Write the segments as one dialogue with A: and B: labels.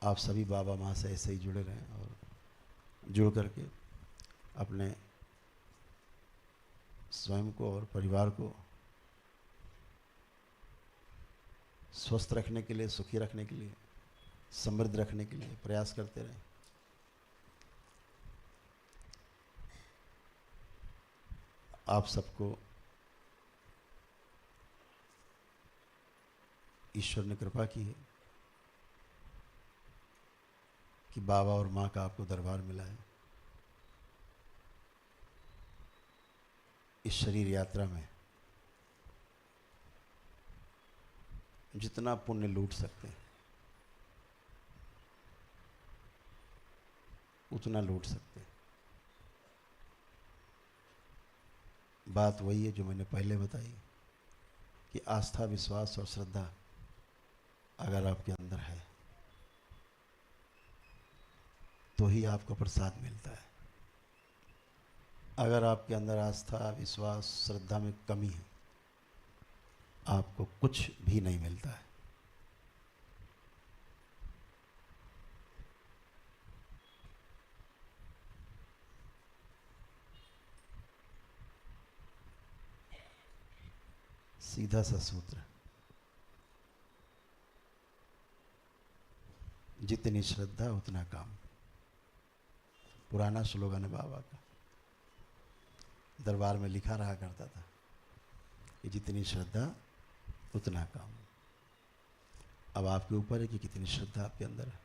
A: आप सभी बाबा माँ से ऐसे ही जुड़े रहें और जुड़ करके अपने स्वयं को और परिवार को स्वस्थ रखने के लिए, सुखी रखने के लिए, समृद्ध रखने के लिए प्रयास करते रहें। आप सबको ईश्वर ने कृपा की है कि बाबा और माँ का आपको दरबार मिला है। इस शरीर यात्रा में जितना पुण्य लूट सकते हैं उतना लूट सकते हैं। बात वही है जो मैंने पहले बताई कि आस्था, विश्वास और श्रद्धा अगर आपके अंदर है तो ही आपको प्रसाद मिलता है। अगर आपके अंदर आस्था, विश्वास, श्रद्धा में कमी है, आपको कुछ भी नहीं मिलता है। सीधा सा सूत्र, जितनी श्रद्धा उतना काम। पुराना स्लोगन है बाबा का, दरबार में लिखा रहा करता था कि जितनी श्रद्धा उतना काम। अब आपके ऊपर है कि कितनी श्रद्धा आपके अंदर है।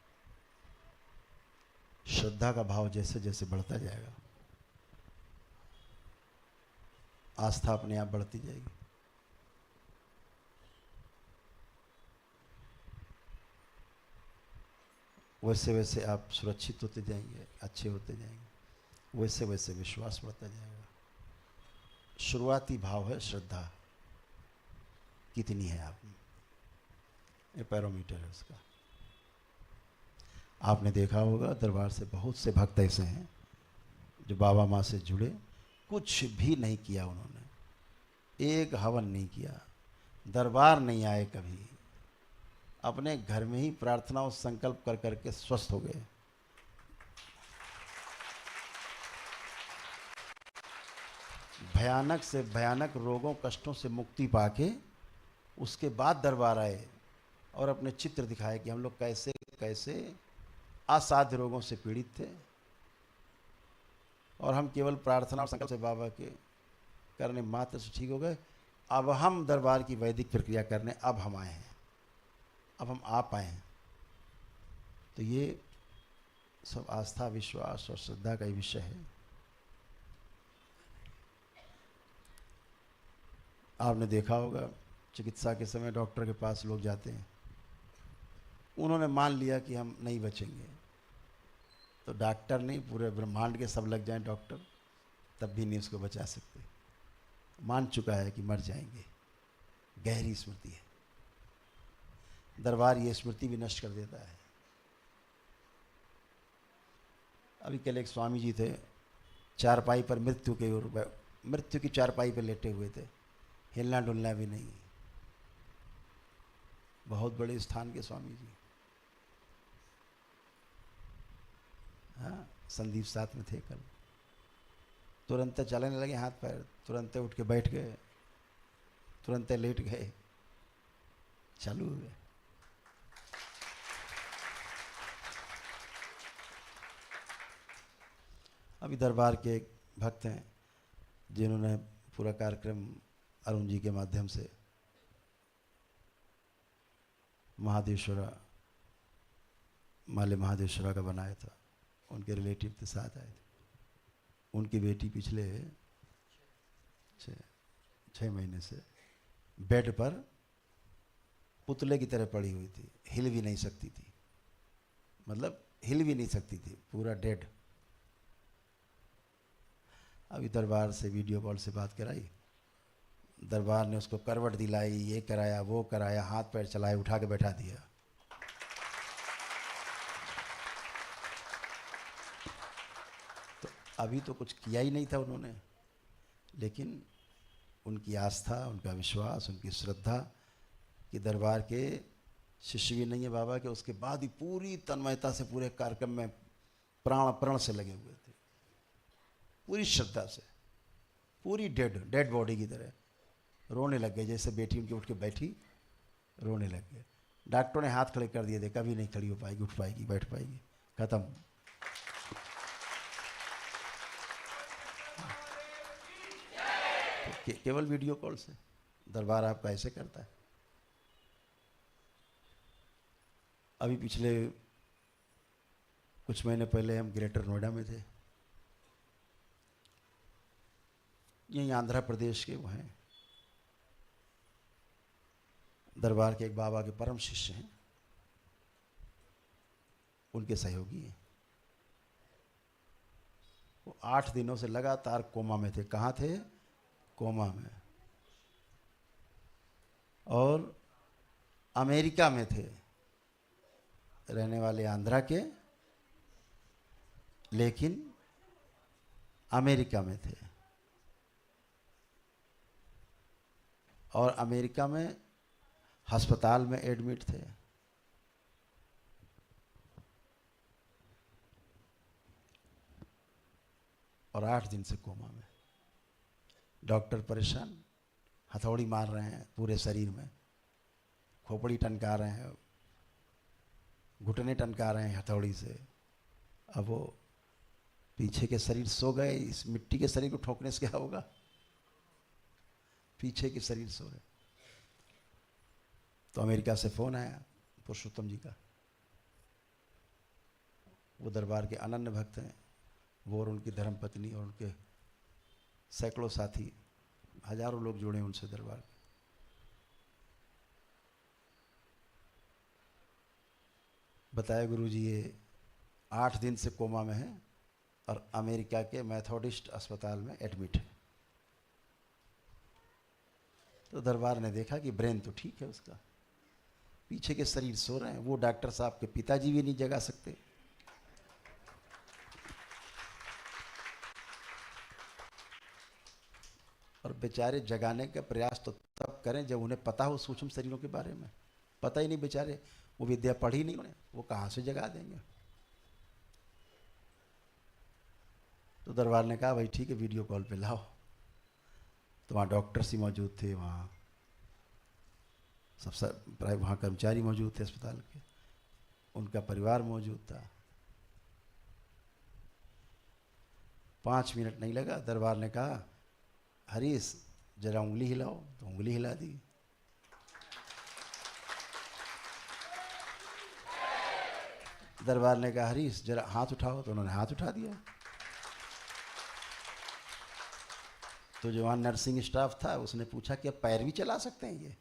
A: श्रद्धा का भाव जैसे जैसे बढ़ता जाएगा, आस्था अपने आप बढ़ती जाएगी। वैसे वैसे आप सुरक्षित होते जाएंगे, अच्छे होते जाएंगे, वैसे वैसे विश्वास बढ़ता जाएगा। शुरुआती भाव है श्रद्धा, कितनी है आप में, ये पैरोमीटर है उसका। आपने देखा होगा दरबार से बहुत से भक्त ऐसे हैं जो बाबा माँ से जुड़े, कुछ भी नहीं किया उन्होंने, एक हवन नहीं किया, दरबार नहीं आए कभी, अपने घर में ही प्रार्थना और संकल्प कर करके स्वस्थ हो गए। भयानक से भयानक रोगों, कष्टों से मुक्ति पाके उसके बाद दरबार आए और अपने चित्र दिखाए कि हम लोग कैसे कैसे असाध्य रोगों से पीड़ित थे और हम केवल प्रार्थना और संकल्प से बाबा के करने मात्र से ठीक हो गए। अब हम दरबार की वैदिक प्रक्रिया करने अब हम आए हैं, अब हम आ पाए हैं। तो ये सब आस्था, विश्वास और श्रद्धा का ही विषय है। आपने देखा होगा चिकित्सा के समय डॉक्टर के पास लोग जाते हैं, उन्होंने मान लिया कि हम नहीं बचेंगे, तो डॉक्टर नहीं, पूरे ब्रह्मांड के सब लग जाएं डॉक्टर, तब भी नहीं उसको बचा सकते। मान चुका है कि मर जाएंगे, गहरी स्मृति है। दरबार ये स्मृति भी नष्ट कर देता है। अभी कल एक स्वामी जी थे, चारपाई पर मृत्यु की चारपाई पर लेटे हुए थे, हिलना डुलना भी नहीं। बहुत बड़े स्थान के स्वामी जी, हाँ, संदीप साथ में थे कल। तुरंत चलने लगे, हाथ पैर, तुरंत उठ के बैठ गए, तुरंत लेट गए, चालू हुए। अभी दरबार के एक भक्त हैं जिन्होंने पूरा कार्यक्रम अरुण जी के माध्यम से महादेश्वरा, माले महादेश्वरा का बनाया था। उनके रिलेटिव के साथ आए थे। उनकी बेटी पिछले 6 महीने से बेड पर पुतले की तरह पड़ी हुई थी, हिल भी नहीं सकती थी, मतलब हिल भी नहीं सकती थी, पूरा डेड। अभी दरबार से वीडियो कॉल से बात कराई, दरबार ने उसको करवट दिलाई, ये कराया, वो कराया, हाथ पैर चलाए, उठा के बैठा दिया। तो अभी तो कुछ किया ही नहीं था उन्होंने, लेकिन उनकी आस्था, उनका विश्वास, उनकी श्रद्धा कि दरबार के शिष्य भी नहीं है बाबा के, उसके बाद ही पूरी तन्मयता से पूरे कार्यक्रम में प्राण प्रण से लगे हुए थे, पूरी श्रद्धा से, पूरी डेड बॉडी की तरह रोने लग गए। जैसे बेटी उनकी उठ के बैठी, रोने लग गए। डॉक्टरों ने हाथ खड़े कर दिए थे, कभी नहीं खड़ी हो पाएगी, उठ पाएगी, बैठ पाएगी, खत्म। तो केवल वीडियो कॉल से दरबार आपका ऐसे करता है। अभी पिछले कुछ महीने पहले हम ग्रेटर नोएडा में थे, यहीं आंध्र प्रदेश के वो हैं, दरबार के एक बाबा के परम शिष्य हैं, उनके सहयोगी हैं। वो 8 दिनों से लगातार कोमा में थे। कहाँ थे? कोमा में। और अमेरिका में थे, रहने वाले आंध्रा के, लेकिन अमेरिका में थे। और अमेरिका में अस्पताल में एडमिट थे। और 8 दिन से कोमा में। डॉक्टर परेशान, हथौड़ी मार रहे हैं पूरे शरीर में, खोपड़ी टनका रहे हैं, घुटने टनका रहे हैं हथौड़ी से। अब वो पीछे के शरीर सो गए, इस मिट्टी के शरीर को ठोकने से क्या होगा? पीछे के शरीर सो गए। तो अमेरिका से फ़ोन आया पुरुषोत्तम जी का। वो दरबार के अनन्य भक्त हैं, वो और उनकी धर्मपत्नी और उनके सैकड़ों साथी, हजारों लोग जुड़े उनसे दरबार में। बताया गुरुजी ये 8 दिन से कोमा में है और अमेरिका के मेथोडिस्ट अस्पताल में एडमिट है। तो दरबार ने देखा कि ब्रेन तो ठीक है उसका, पीछे के शरीर सो रहे हैं। वो डॉक्टर साहब के पिताजी भी नहीं जगा सकते। और बेचारे जगाने का प्रयास तो तब करें जब उन्हें पता हो सूक्ष्म शरीरों के बारे में। पता ही नहीं बेचारे, वो विद्या पढ़ी नहीं उन्हें, वो कहाँ से जगा देंगे। तो दरबार ने कहा भाई ठीक है, वीडियो कॉल पे लाओ। तो वहाँ डॉक्टर्स ही मौजूद थे, वहाँ सब वहाँ कर्मचारी मौजूद थे अस्पताल के, उनका परिवार मौजूद था। 5 मिनट नहीं लगा, दरबार ने कहा हरीश जरा उंगली हिलाओ, तो उंगली हिला दी। दरबार ने कहा हरीश जरा हाथ उठाओ, तो उन्होंने हाथ उठा दिया। तो जो वहाँ नर्सिंग स्टाफ था उसने पूछा कि अब पैर भी चला सकते हैं ये?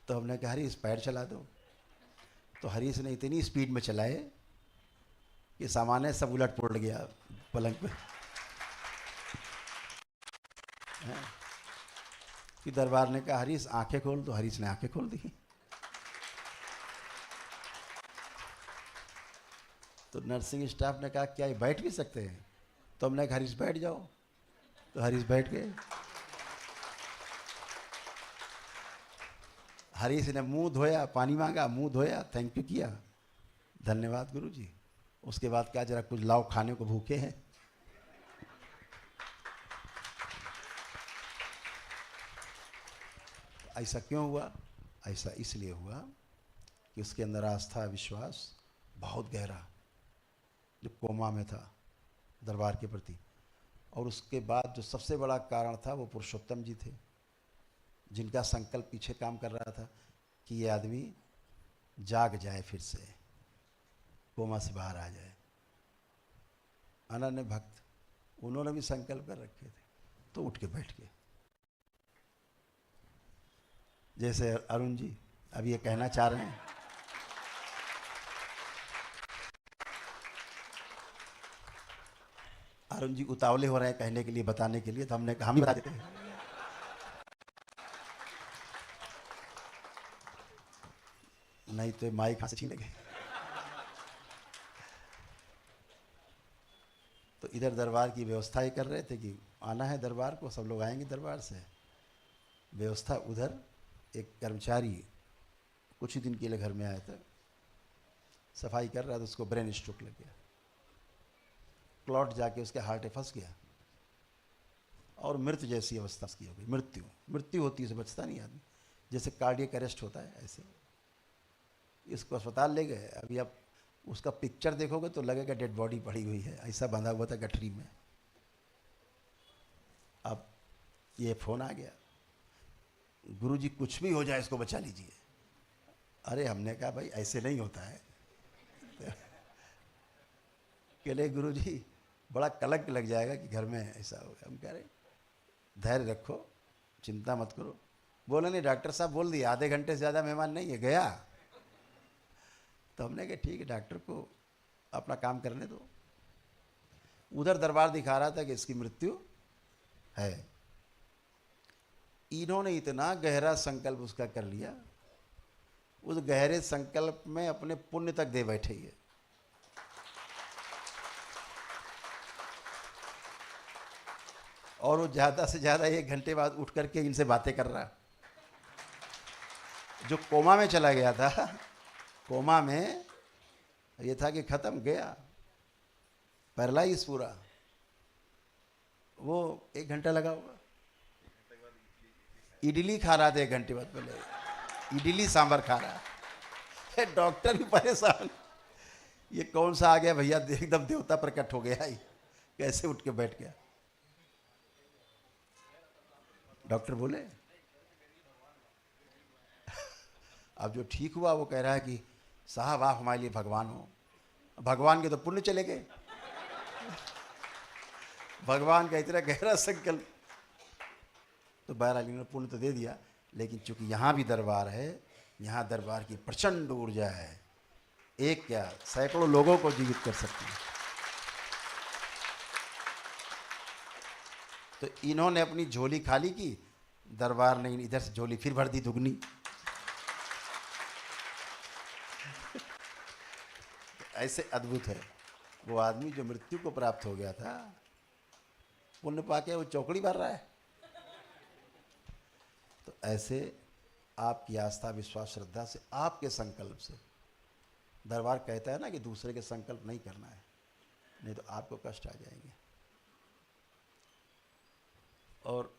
A: तो हमने कहा हरीश पैर चला दो। तो हरीश ने इतनी स्पीड में चलाए कि सामान सब उलट पुलट गया पलंग पे। कि दरबार ने कहा हरीश आंखें खोल, तो हरीश ने आंखें खोल दी। तो नर्सिंग स्टाफ ने कहा क्या ये बैठ भी सकते हैं? तो हमने कहा हरीश बैठ जाओ, तो हरीश बैठ गए। हरीश ने मुंह धोया, पानी मांगा, मुंह धोया, थैंक यू किया, धन्यवाद गुरुजी। उसके बाद क्या जरा कुछ लाओ, खाने को भूखे हैं। ऐसा क्यों हुआ? ऐसा इसलिए हुआ कि उसके अंदर आस्था विश्वास बहुत गहरा, जो कोमा में था दरबार के प्रति। और उसके बाद जो सबसे बड़ा कारण था वो पुरुषोत्तम जी थे, जिनका संकल्प पीछे काम कर रहा था कि ये आदमी जाग जाए, फिर से कोमा से बाहर आ जाए। अनन्य भक्त, उन्होंने भी संकल्प कर रखे थे, तो उठ के बैठ गए। जैसे अरुण जी अब ये कहना चाह रहे हैं, अरुण जी उतावले हो रहे हैं कहने के लिए, बताने के लिए, तो हमने कहा हम ही बता देते हैं। नहीं तो माइक कहाँ से छीनेंगे। तो इधर दरबार की व्यवस्था ही कर रहे थे कि आना है दरबार को, सब लोग आएंगे दरबार से। व्यवस्था उधर एक कर्मचारी कुछ ही दिन के लिए घर में आया था, सफाई कर रहा था, उसको ब्रेन स्ट्रोक लग गया, क्लॉट जाके उसके हार्ट में फंस गया और मृत्यु जैसी अवस्था की हो गई। मृत्यु होती है, उसे बचता नहीं आदमी, जैसे कार्डियक अरेस्ट होता है ऐसे। इसको अस्पताल ले गए, अभी आप उसका पिक्चर देखोगे तो लगेगा डेड बॉडी पड़ी हुई है, ऐसा बंधा हुआ था गठरी में। अब ये फ़ोन आ गया, गुरुजी कुछ भी हो जाए इसको बचा लीजिए। अरे हमने कहा भाई ऐसे नहीं होता है। कहले गुरुजी बड़ा कलंक लग जाएगा कि घर में ऐसा हो गया। हम कह रहे धैर्य रखो, चिंता मत करो। बोले नहीं डॉक्टर साहब बोल दिया आधे घंटे से ज़्यादा मेहमान नहीं है, गया। तो हमने कहा ठीक है, डॉक्टर को अपना काम करने दो। उधर दरबार दिखा रहा था कि इसकी मृत्यु है। इन्होंने इतना गहरा संकल्प उसका कर लिया, उस गहरे संकल्प में अपने पुण्य तक दे बैठे ये। और वो ज़्यादा से ज़्यादा 1 घंटे बाद उठ करके इनसे बातें कर रहा। जो कोमा में चला गया था, कोमा में ये था कि ख़त्म गया, पैरालाइज पूरा, वो 1 घंटा लगा होगा। इडली खा रहा था 1 घंटे बाद, पहले इडली सांभर खा रहा है। डॉक्टर भी परेशान, ये कौन सा आ गया भैया, एकदम देवता प्रकट हो गया, कैसे उठ के बैठ गया। डॉक्टर बोले अब जो ठीक हुआ वो कह रहा है कि साहब आप हमारे लिए भगवान हो। भगवान के तो पुण्य चले गए। भगवान का इतना गहरा संकल्प, तो बहरहाल ने पुण्य तो दे दिया, लेकिन चूंकि यहाँ भी दरबार है, यहाँ दरबार की प्रचंड ऊर्जा है, एक क्या सैकड़ों लोगों को जीवित कर सकती है। तो इन्होंने अपनी झोली खाली की, दरबार ने इधर से झोली फिर भर दी दुगनी। ऐसे अद्भुत है वो आदमी जो मृत्यु को प्राप्त हो गया था, पुण्य पाके वो चौकड़ी भर रहा है। तो ऐसे आपकी आस्था विश्वास श्रद्धा से, आपके संकल्प से, दरबार कहता है ना कि दूसरे के संकल्प नहीं करना है, नहीं तो आपको कष्ट आ जाएंगे। और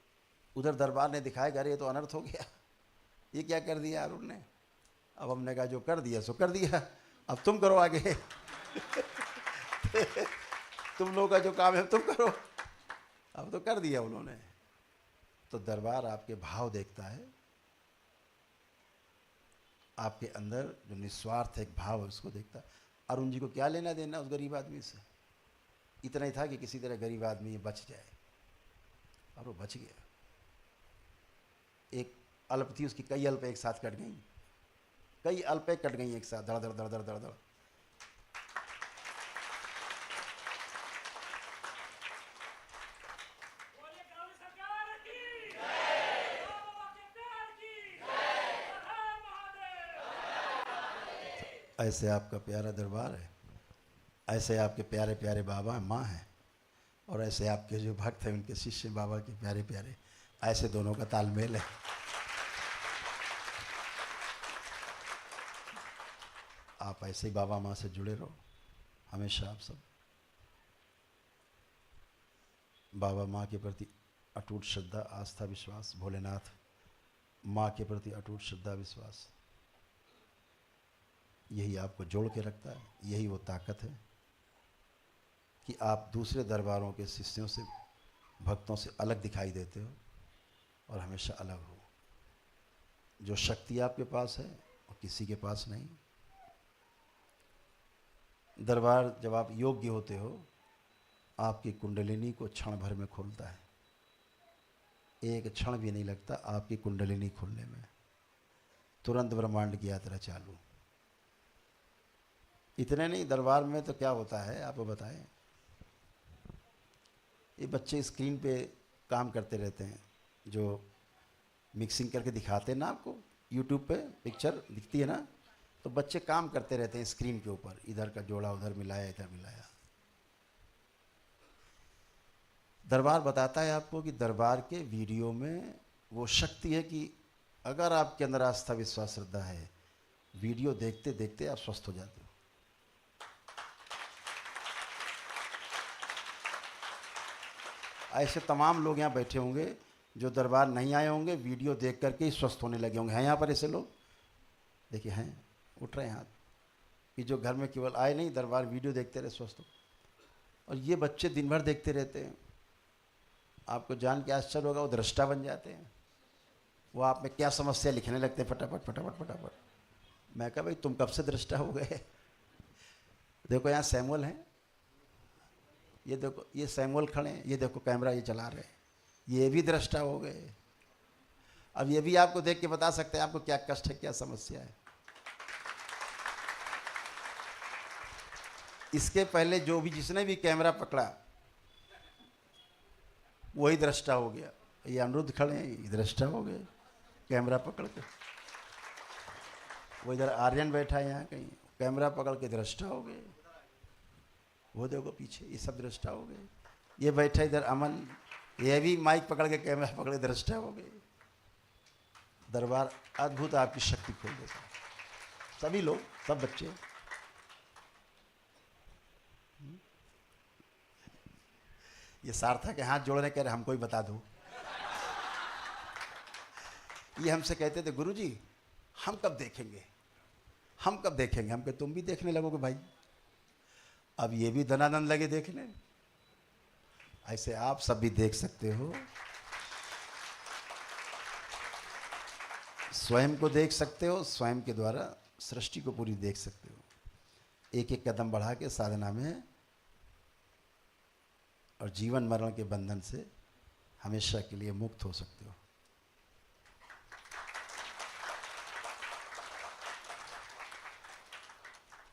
A: उधर दरबार ने दिखाया अरे ये तो अनर्थ हो गया, ये क्या कर दिया अरुण ने। अब हमने कहा जो कर दिया सो कर दिया, अब तुम करो आगे। तुम लोगों का जो काम है तुम करो, अब तो कर दिया उन्होंने। तो दरबार आपके भाव देखता है, आपके अंदर जो निस्वार्थ एक भाव है उसको देखता है। अरुण जी को क्या लेना देना उस गरीब आदमी से, इतना ही था कि किसी तरह गरीब आदमी ये बच जाए, और वो बच गया। एक अल्प थी, उसकी कई अल्प एक साथ कट गई, कई अल्पें कट गई एक साथ, धड़ धड़ धड़ धड़ धड़ धड़। ऐसे आपका प्यारा दरबार है, ऐसे आपके प्यारे प्यारे बाबा माँ हैं, और ऐसे आपके जो भक्त हैं उनके शिष्य बाबा के प्यारे प्यारे, ऐसे दोनों का तालमेल है। आप ऐसे ही बाबा माँ से जुड़े रहो हमेशा। आप सब बाबा माँ के प्रति अटूट श्रद्धा आस्था विश्वास, भोलेनाथ माँ के प्रति अटूट श्रद्धा विश्वास, यही आपको जोड़ के रखता है। यही वो ताकत है कि आप दूसरे दरबारों के शिष्यों से, भक्तों से अलग दिखाई देते हो और हमेशा अलग हो। जो शक्ति आपके पास है वो किसी के पास नहीं। दरबार जब आप योग्य होते हो, आपकी कुंडलिनी को क्षण भर में खोलता है। एक क्षण भी नहीं लगता आपकी कुंडलिनी खोलने में, तुरंत ब्रह्मांड की यात्रा चालू। इतने नहीं, दरबार में तो क्या होता है आप बताएं। ये बच्चे स्क्रीन पे काम करते रहते हैं, जो मिक्सिंग करके दिखाते हैं ना आपको, यूट्यूब पे पिक्चर दिखती है ना, तो बच्चे काम करते रहते हैं स्क्रीन के ऊपर, इधर का जोड़ा उधर मिलाया, इधर मिलाया। दरबार बताता है आपको कि दरबार के वीडियो में वो शक्ति है कि अगर आपके अंदर आस्था विश्वास श्रद्धा है वीडियो देखते देखते आप स्वस्थ हो जाते हो। ऐसे तमाम लोग यहाँ बैठे होंगे जो दरबार नहीं आए होंगे, वीडियो देख करके ही स्वस्थ होने लगे होंगे। हैं यहाँ पर ऐसे लोग? देखिए हैं, उठ रहे हैं हाथ, कि जो घर में केवल आए नहीं, दरबार वीडियो देखते रहे स्वस्थ हो। और ये बच्चे दिन भर देखते रहते हैं। आपको जान के आश्चर्य होगा, वो दृष्टा बन जाते हैं। वो आप में क्या समस्या लिखने लगते हैं फटाफट फटाफट फटाफट। मैं कहा भाई तुम कब से दृष्टा हो गए? देखो यहाँ सैमुअल हैं, ये देखो ये सैमुअल खड़े हैं, ये देखो कैमरा ये चला रहे हैं, ये भी दृष्टा हो गए। अब ये भी आपको देख के बता सकते हैं आपको क्या कष्ट है, क्या समस्या है। इसके पहले जो भी जिसने भी कैमरा पकड़ा वही दृष्टा हो गया। ये अनिरुद्ध खड़े हैं, ये दृष्टा हो गए कैमरा पकड़ के। वो इधर आर्यन बैठा है यहाँ कहीं, कैमरा पकड़ के दृष्टा हो गए। वो देखो पीछे ये सब दृष्टा हो गए। ये बैठा इधर अमन, ये भी माइक पकड़ के कैमरा पकड़ के दृष्टा हो गए। दरबार अद्भुत आपकी शक्ति खोल देता है। सभी लोग, सब बच्चे। ये सार्थक के हाथ जोड़ने कह रहे हमको ही बता दो। ये हमसे कहते थे गुरुजी हम कब देखेंगे, हम कब देखेंगे। हम कहे तुम भी देखने लगोगे भाई। अब ये भी धनानंद लगे देखने। ऐसे आप सब भी देख सकते हो, स्वयं को देख सकते हो, स्वयं के द्वारा सृष्टि को पूरी देख सकते हो। एक एक कदम बढ़ा के साधना में और जीवन मरण के बंधन से हमेशा के लिए मुक्त हो सकते हो।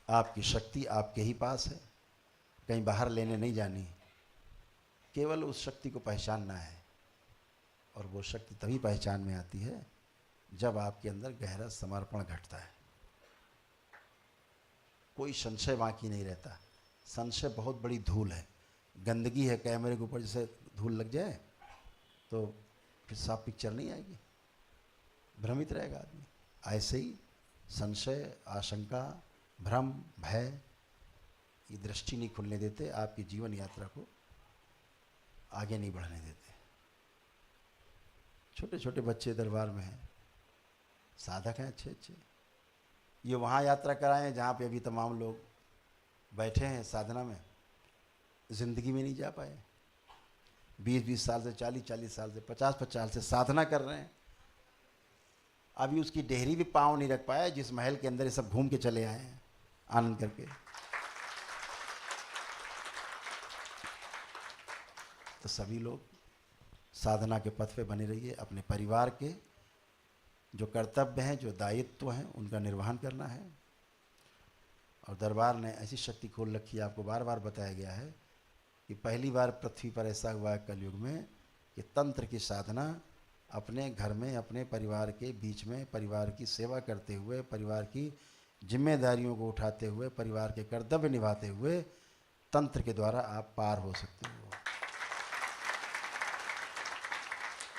A: आपकी शक्ति आपके ही पास है, कहीं बाहर लेने नहीं जानी, केवल उस शक्ति को पहचानना है। और वो शक्ति तभी पहचान में आती है जब आपके अंदर गहरा समर्पण घटता है। कोई संशय बाकी नहीं रहता। संशय बहुत बड़ी धूल है, गंदगी है। कैमरे के ऊपर जैसे धूल लग जाए तो फिर साफ पिक्चर नहीं आएगी, भ्रमित रहेगा आदमी। ऐसे ही संशय, आशंका, भ्रम, भय, ये दृष्टि नहीं खुलने देते, आपकी जीवन यात्रा को आगे नहीं बढ़ने देते। छोटे छोटे बच्चे दरबार में हैं, साधक हैं अच्छे अच्छे। ये वहाँ यात्रा कराए हैं जहाँ पे अभी तमाम लोग बैठे हैं साधना में, ज़िंदगी में नहीं जा पाए। 20-20 साल से, 40-40 साल से, 50-50 साल से साधना कर रहे हैं। अभी उसकी डेहरी भी पाँव नहीं रख पाया जिस महल के अंदर ये सब घूम के चले आए हैं आनंद करके। तो सभी लोग साधना के पथ पे बने रहिए। अपने परिवार के जो कर्तव्य हैं, जो दायित्व हैं, उनका निर्वहन करना है। और दरबार ने ऐसी शक्ति खोल रखी है, आपको बार बार बताया गया है कि पहली बार पृथ्वी पर ऐसा हुआ है कलयुग में कि तंत्र की साधना अपने घर में, अपने परिवार के बीच में, परिवार की सेवा करते हुए, परिवार की जिम्मेदारियों को उठाते हुए, परिवार के कर्तव्य निभाते हुए तंत्र के द्वारा आप पार हो सकते हो,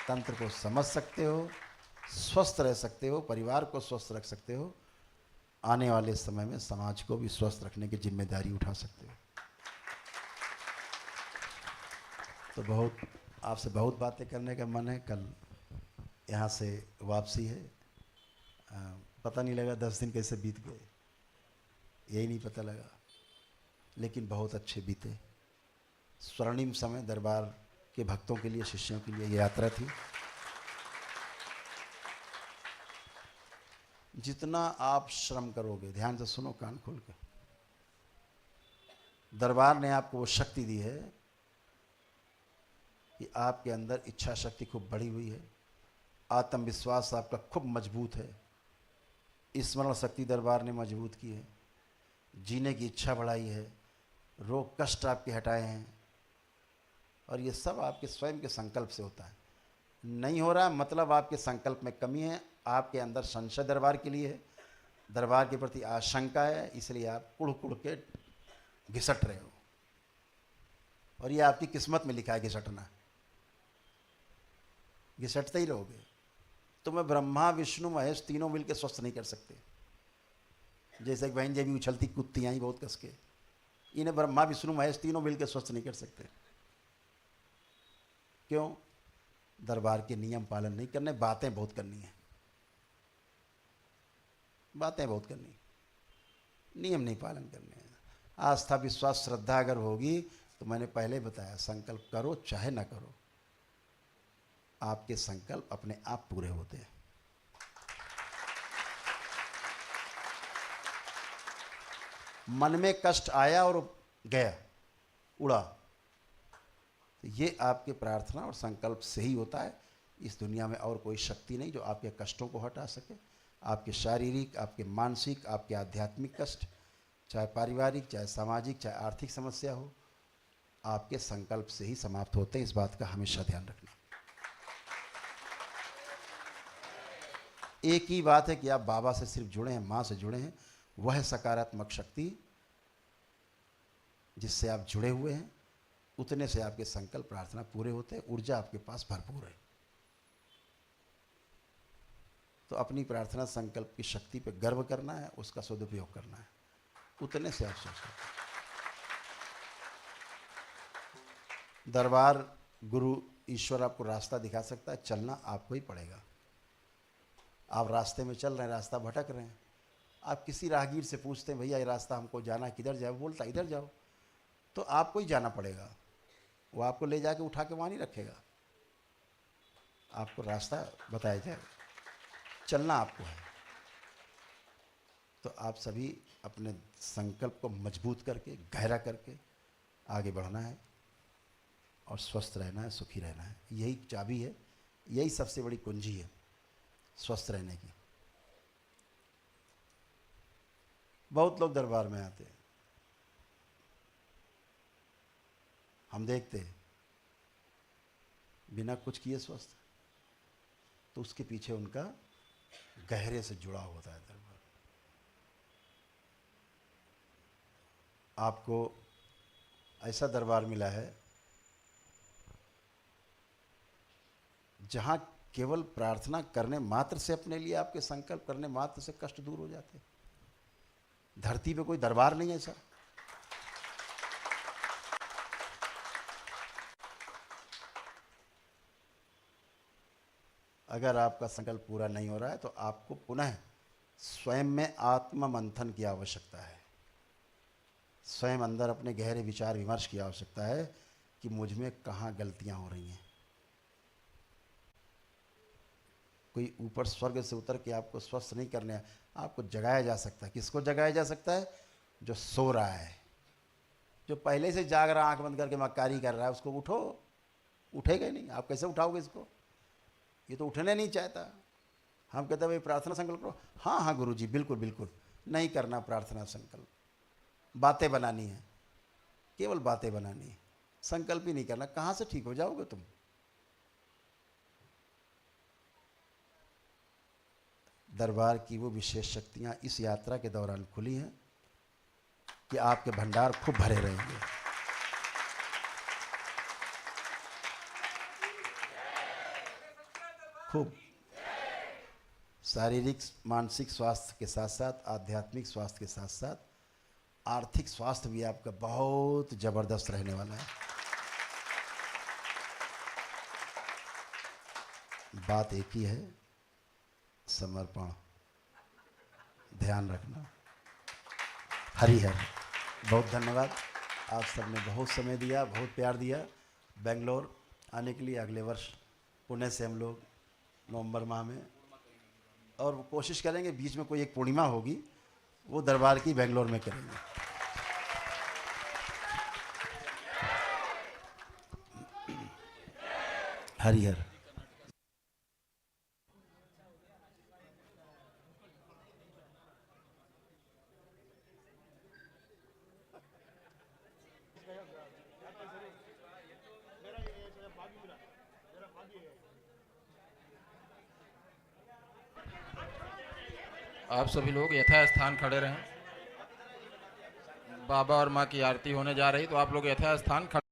A: तंत्र को समझ सकते हो, स्वस्थ रह सकते हो, परिवार को स्वस्थ रख सकते हो, आने वाले समय में समाज को भी स्वस्थ रखने की जिम्मेदारी उठा सकते हो। तो आपसे बहुत बातें करने का मन है। कल यहाँ से वापसी है, पता नहीं लगा 10 दिन कैसे बीत गए, यही नहीं पता लगा, लेकिन बहुत अच्छे बीते। स्वर्णिम समय दरबार के भक्तों के लिए, शिष्यों के लिए ये यात्रा थी। जितना आप श्रम करोगे, ध्यान से सुनो कान खोल के, दरबार ने आपको वो शक्ति दी है कि आपके अंदर इच्छा शक्ति खूब बढ़ी हुई है, आत्मविश्वास आपका खूब मजबूत है, स्मरण शक्ति दरबार ने मजबूत की है, जीने की इच्छा बढ़ाई है, रोग कष्ट आपके हटाए हैं। और ये सब आपके स्वयं के संकल्प से होता है। नहीं हो रहा मतलब आपके संकल्प में कमी है, आपके अंदर संशय दरबार के लिए है, दरबार के प्रति आशंका है, इसलिए आप कुड़ कुड़ के घिसट रहे हो। और ये आपकी किस्मत में लिखा है घिसटना, घिसटते ही रहोगे। तुम्हें ब्रह्मा विष्णु महेश तीनों मिलकर स्वस्थ नहीं कर सकते। जैसे कि बहन जी भी उछलती कूदती आई बहुत कस के, इन्हें ब्रह्मा विष्णु महेश तीनों मिलकर स्वस्थ नहीं कर सकते। क्यों? दरबार के नियम पालन नहीं करने, बातें बहुत करनी है, बातें बहुत करनी, नियम नहीं पालन करने हैं। आस्था विश्वास श्रद्धा अगर होगी तो मैंने पहले बताया, संकल्प करो चाहे ना करो, आपके संकल्प अपने आप पूरे होते हैं। मन में कष्ट आया और गया, उड़ा, तो ये आपके प्रार्थना और संकल्प से ही होता है। इस दुनिया में और कोई शक्ति नहीं जो आपके कष्टों को हटा सके। आपके शारीरिक, आपके मानसिक, आपके आध्यात्मिक कष्ट, चाहे पारिवारिक, चाहे सामाजिक, चाहे आर्थिक समस्या हो, आपके संकल्प से ही समाप्त होते हैं। इस बात का हमेशा ध्यान रखना। एक ही बात है कि आप बाबा से सिर्फ जुड़े हैं, माँ से जुड़े हैं, वह सकारात्मक शक्ति जिससे आप जुड़े हुए हैं, उतने से आपके संकल्प प्रार्थना पूरे होते हैं, ऊर्जा आपके पास भरपूर है। तो अपनी प्रार्थना संकल्प की शक्ति पे गर्व करना है, उसका सदुपयोग करना है, उतने से आप सोच सकते हैं। दरबार गुरु ईश्वर आपको रास्ता दिखा सकता है, चलना आपको ही पड़ेगा। आप रास्ते में चल रहे हैं, रास्ता भटक रहे हैं, आप किसी राहगीर से पूछते हैं भैया ये रास्ता हमको जाना, किधर जाए? बोलता इधर जाओ, तो आपको ही जाना पड़ेगा। वो आपको ले जाके उठा के वहाँ नहीं रखेगा, आपको रास्ता बताया जाएगा, चलना आपको है। तो आप सभी अपने संकल्प को मजबूत करके, गहरा करके आगे बढ़ना है और स्वस्थ रहना है, सुखी रहना है। यही चाबी है, यही सबसे बड़ी कुंजी है स्वस्थ रहने की। बहुत लोग दरबार में आते हैं, हम देखते हैं बिना कुछ किए स्वस्थ, तो उसके पीछे उनका गहरे से जुड़ा होता है दरबार। आपको ऐसा दरबार मिला है जहां केवल प्रार्थना करने मात्र से, अपने लिए आपके संकल्प करने मात्र से कष्ट दूर हो जाते हैं। धरती पे कोई दरबार नहीं ऐसा। अगर आपका संकल्प पूरा नहीं हो रहा है तो आपको पुनः स्वयं में आत्म मंथन की आवश्यकता है, स्वयं अंदर अपने गहरे विचार विमर्श की आवश्यकता है कि मुझ में कहाँ गलतियां हो रही हैं। कोई ऊपर स्वर्ग से उतर के आपको स्वस्थ नहीं करने है, आपको जगाया जा सकता है। किसको जगाया जा सकता है? जो सो रहा है, जो पहले से जाग रहा, आंख बंद करके मक्कारी कर रहा है, उसको उठो। उठेगा नहीं, आप कैसे उठाओगे इसको? ये तो उठने नहीं चाहता। हम कहते हैं भाई प्रार्थना संकल्प करो, हाँ हाँ गुरुजी बिल्कुल बिल्कुल। नहीं करना प्रार्थना संकल्प, बातें बनानी है, केवल बातें बनानी है, संकल्प ही नहीं करना। कहाँ से ठीक हो जाओगे तुम? दरबार की वो विशेष शक्तियाँ इस यात्रा के दौरान खुली हैं कि आपके भंडार खूब भरे रहेंगे। खूब शारीरिक मानसिक स्वास्थ्य के साथ साथ आध्यात्मिक स्वास्थ्य के साथ साथ आर्थिक स्वास्थ्य भी आपका बहुत जबरदस्त रहने वाला है। बात एक ही है, समर्पण, ध्यान रखना। हरि हर। बहुत धन्यवाद, आप सबने बहुत समय दिया, बहुत प्यार दिया। बेंगलोर आने के लिए अगले वर्ष पुणे से हम लोग नवंबर माह में, और कोशिश करेंगे बीच में कोई एक पूर्णिमा होगी, वो दरबार की बेंगलोर में करेंगे। हरि हर।
B: आप सभी लोग यथास्थान खड़े रहें। बाबा और माँ की आरती होने जा रही, तो आप लोग यथास्थान खड़े